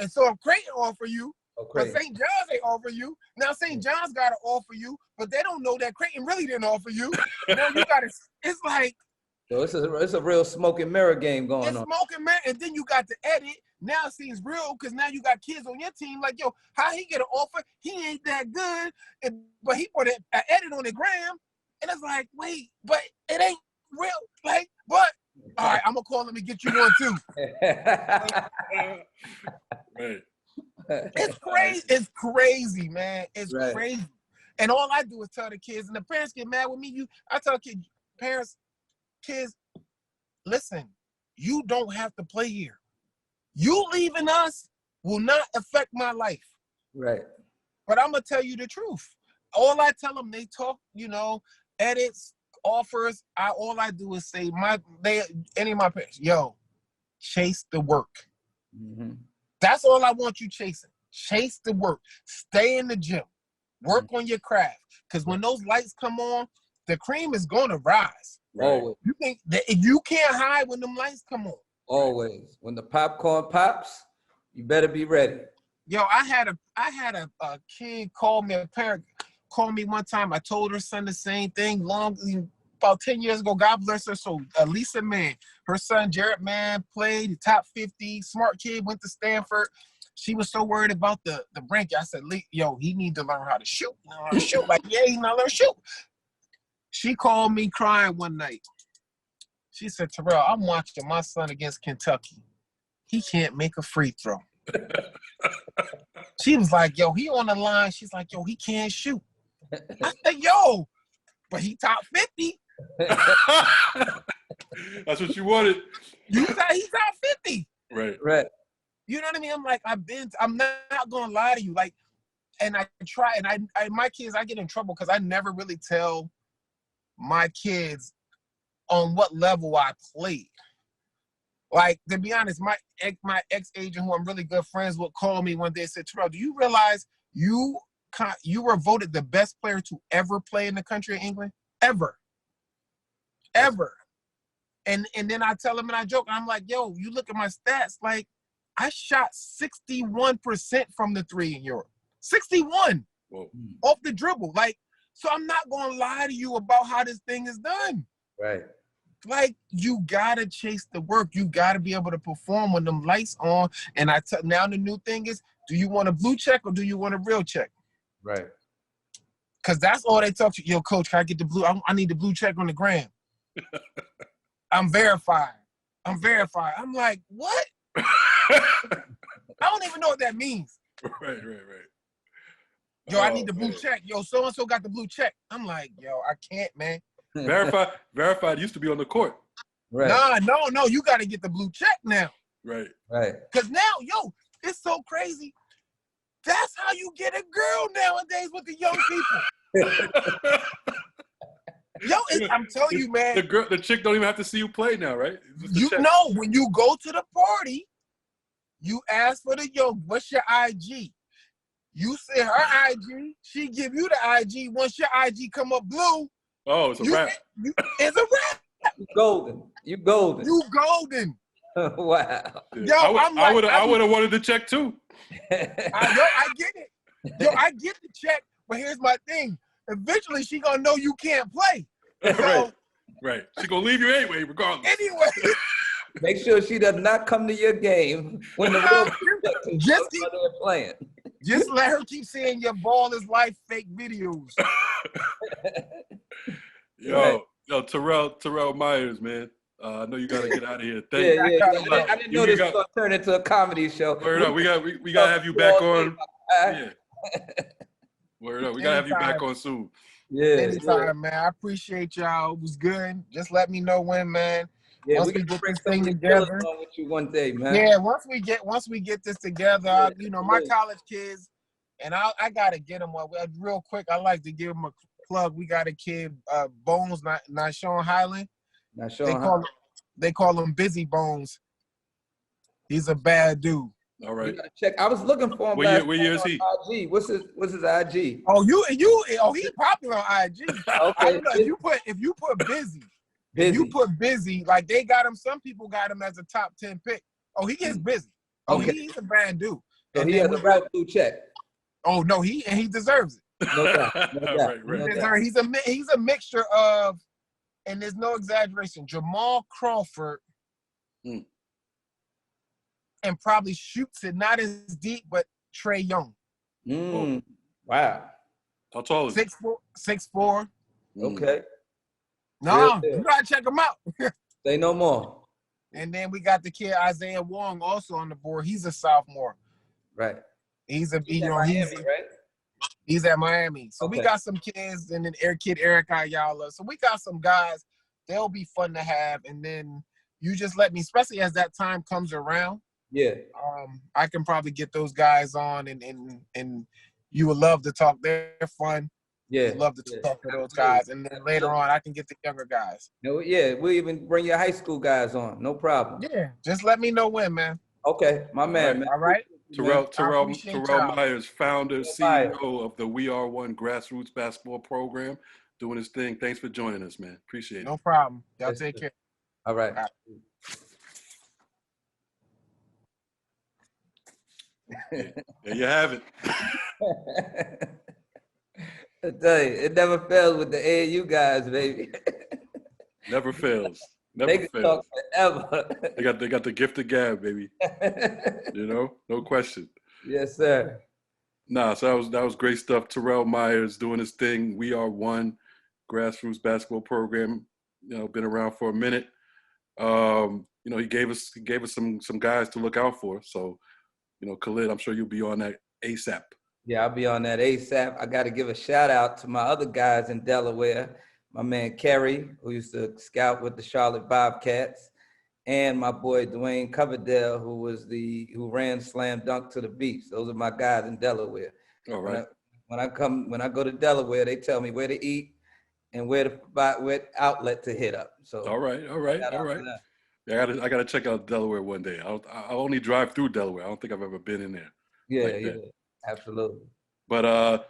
And so if Creighton offer you, but St. John's they offer you. Now St. John's got to offer you, but they don't know that Creighton really didn't offer you. Now you got to, it's like. So it's a real smoke and mirror game going on. It's smoke and mirror, and then you got to edit. Now it seems real because now you got kids on your team like, yo, how he get an offer? He ain't that good, but he put an edit on the gram, and it's like, wait, but it ain't real. Like, but all right, I'm gonna call him and get you one too. Right. It's crazy. It's crazy, man. It's crazy. And all I do is tell the kids, and the parents get mad with me. I tell kids, listen, you don't have to play here. You leaving us will not affect my life. Right. But I'm going to tell you the truth. All I tell them, they talk, edits, offers. All I do is say, any of my parents, yo, chase the work. Mm-hmm. That's all I want you chasing. Chase the work. Stay in the gym. Work on your craft. Because when those lights come on, the cream is going to rise. Right. Always. You think that you can't hide when them lights come on. Always. When the popcorn pops, you better be ready. Yo, I had a kid call me, a parent called me one time. I told her son the same thing about 10 years ago. God bless her. So Lisa Mann, her son Jared Mann played top 50, smart kid, went to Stanford. She was so worried about the ranking. I said, yo, he need to learn how to shoot. Like, yeah, he not learn to shoot. She called me crying one night. She said, Terrell, I'm watching my son against Kentucky. He can't make a free throw. She was like, yo, he on the line. She's like, yo, he can't shoot. I said, yo, but he top 50. That's what you wanted. He's top 50. Right. Right. You know what I mean? I'm like, I'm not gonna lie to you. Like, and I try, and I my kids, I get in trouble because I never really tell my kids on what level I played. Like, to be honest, my ex-agent, who I'm really good friends with, called me one day and said, Terrell, do you realize you were voted the best player to ever play in the country of England? Ever. And then I tell him and I joke, and I'm like, yo, you look at my stats, like, I shot 61% from the three in Europe. 61 Whoa. Off the dribble. Like, so I'm not gonna lie to you about how this thing is done. Right. Like, you gotta chase the work. You gotta be able to perform when them lights on. And now the new thing is, do you want a blue check or do you want a real check? Right. Because that's all they talk to. Yo, coach, can I get the blue? I need the blue check on the gram. I'm verified. I'm like, what? I don't even know what that means. Right. Yo, I need the blue check. Yo, so-and-so got the blue check. I'm like, yo, I can't, man. Verified used to be on the court. Right. No, you got to get the blue check now. Right. Because now, yo, it's so crazy. That's how you get a girl nowadays with the young people. Yo, I'm telling you, man. The chick don't even have to see you play now, right? You know, when you go to the party, you ask for what's your IG? You say her IG, she give you the IG. Once your IG come up blue, it's a wrap. It's a wrap. You golden. Yeah. Wow. Yo, I would have wanted to check too. I get it. Yo, I get the check, but here's my thing. Eventually, she gonna know you can't play. So, right. She gonna leave you anyway, regardless. Anyway. Make sure she does not come to your game when the real just keep playing. Just let her keep saying your ball is life fake videos. Yo, Terrell Myers, man. I know you gotta get out of here. I didn't know this was gonna turn into a comedy show. Word up. We gotta have you back on. Yeah. Word up. We gotta have you back on soon. Yeah. Anytime, man. I appreciate y'all. It was good. Just let me know when, man. Yeah, once we get this thing together. With you one day, man. Yeah, once we get this together, my college kids, and I gotta get them real quick. I like to give them a plug. We got a kid, Bones, not Sean Highland. They call him Busy Bones. He's a bad dude. All right. You gotta check. I was looking for him. What year is he? IG. What's his IG? Oh, he's popular on IG. Okay. I don't know if you put busy. If you put busy, like they got him. Some people got him as a top 10 pick. Oh, he gets busy. Oh, okay. He's a bad dude. So he has a real blue check. Oh no, he deserves it. No doubt. Right. He's a mixture of, and there's no exaggeration, Jamal Crawford, and probably shoots it not as deep, but Trae Young. Wow. How tall is he? 6'4". Okay. No, you gotta check him out. Say no more. And then we got the kid Isaiah Wong also on the board. He's a sophomore. Right. He's at Miami. So we got some kids, and then kid Eric Ayala. So we got some guys. They'll be fun to have. And then you just let me, especially as that time comes around. Yeah. I can probably get those guys on, and you would love to talk. They're fun. Yeah. I'd love to talk to those guys. And then later on, I can get the younger guys. No, yeah. We'll even bring your high school guys on. No problem. Yeah. Just let me know when, man. Okay. My man. All right. Terrell Myers, founder, CEO of the WeR Grassroots basketball program, doing his thing. Thanks for joining us, man. Appreciate it. No problem. Y'all take care. All right. There you have it. I tell you, it never fails with the AAU guys, baby. Never fails. They can talk forever. They got the gift of gab, baby. No question. Yes, sir. Nah, so that was great stuff. Terrell Myers doing his thing. WeR Grassroots basketball program. Been around for a minute. He gave us some guys to look out for. So, you know, Khalid, I'm sure you'll be on that ASAP. Yeah, I'll be on that ASAP. I got to give a shout out to my other guys in Delaware, my man Kerry, who used to scout with the Charlotte Bobcats, and my boy Dwayne Coverdale, who ran Slam Dunk to the Beach. Those are my guys in Delaware. All right. When I go to Delaware, they tell me where to eat and where outlet to hit up. So all right. Yeah, I gotta check out Delaware one day. I only drive through Delaware. I don't think I've ever been in there. Yeah, absolutely. But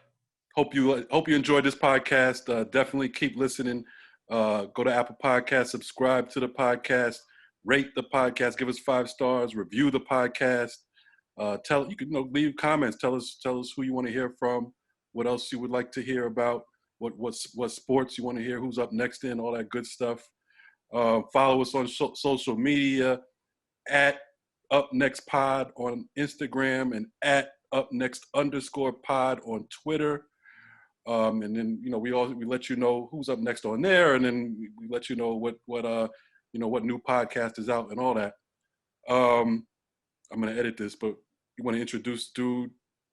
hope you enjoyed this podcast. Definitely keep listening. Go to Apple Podcasts, subscribe to the podcast, rate the podcast, give us 5 stars, review the podcast. You can leave comments. Tell us who you want to hear from, what else you would like to hear about, what sports you want to hear, who's up next in, all that good stuff. Follow us on social media at UpNextPod on Instagram and at UpNext_pod on Twitter. And then we let you know who's up next on there, and then we let you know what new podcast is out and all that. I'm gonna edit this, but you want to introduce Dude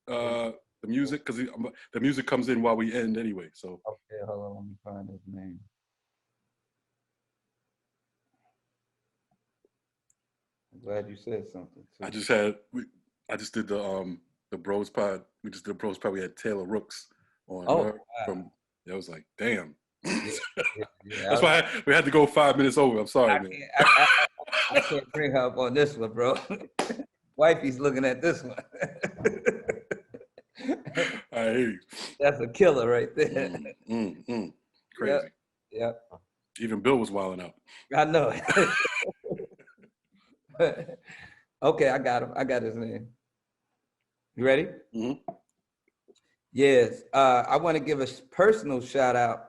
the music, because the music comes in while we end anyway. So okay, hold on, let me find his name. I'm glad you said something. Too. I just did the Bros Pod. We just did the Bros Pod. We had Taylor Rooks on. Wow. I was like, damn. Yeah, That's why we had to go 5 minutes over. I'm sorry, man. I can't bring her up on this one, bro. Wifey's looking at this one. I hear you. That's a killer right there. Crazy. Yep. Even Bill was wilding out. I know. Okay, I got him. I got his name. You ready? Mm-hmm. Yes. I want to give a personal shout out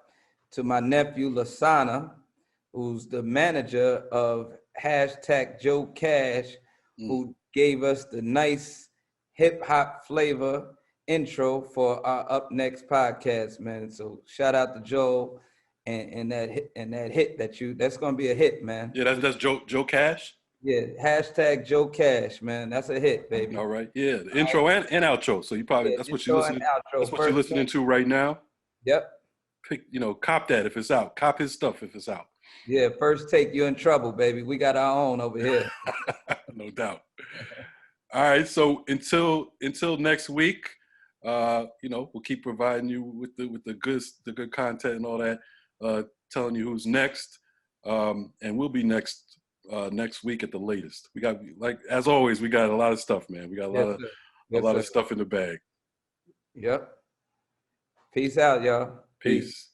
to my nephew Lasana, who's the manager of #Joe Cash, who gave us the nice hip hop flavor intro for our Up Next podcast, man. So shout out to Joe and that hit that's gonna be a hit, man. Yeah, that's Joe Cash. Yeah, #Joe Cash, man. That's a hit, baby. All right. Yeah, the intro and outro. So you probably that's what you're listening. That's what you're listening to right now. Yep. Cop that if it's out. Cop his stuff if it's out. Yeah, first take, you're in trouble, baby. We got our own over here. No doubt. All right. So until next week, we'll keep providing you with the good content and all that, telling you who's next. And we'll be next week at the latest. We got, like as always, we got a lot of stuff, man. We got a lot of stuff in the bag. Yep. Peace out, y'all. Peace.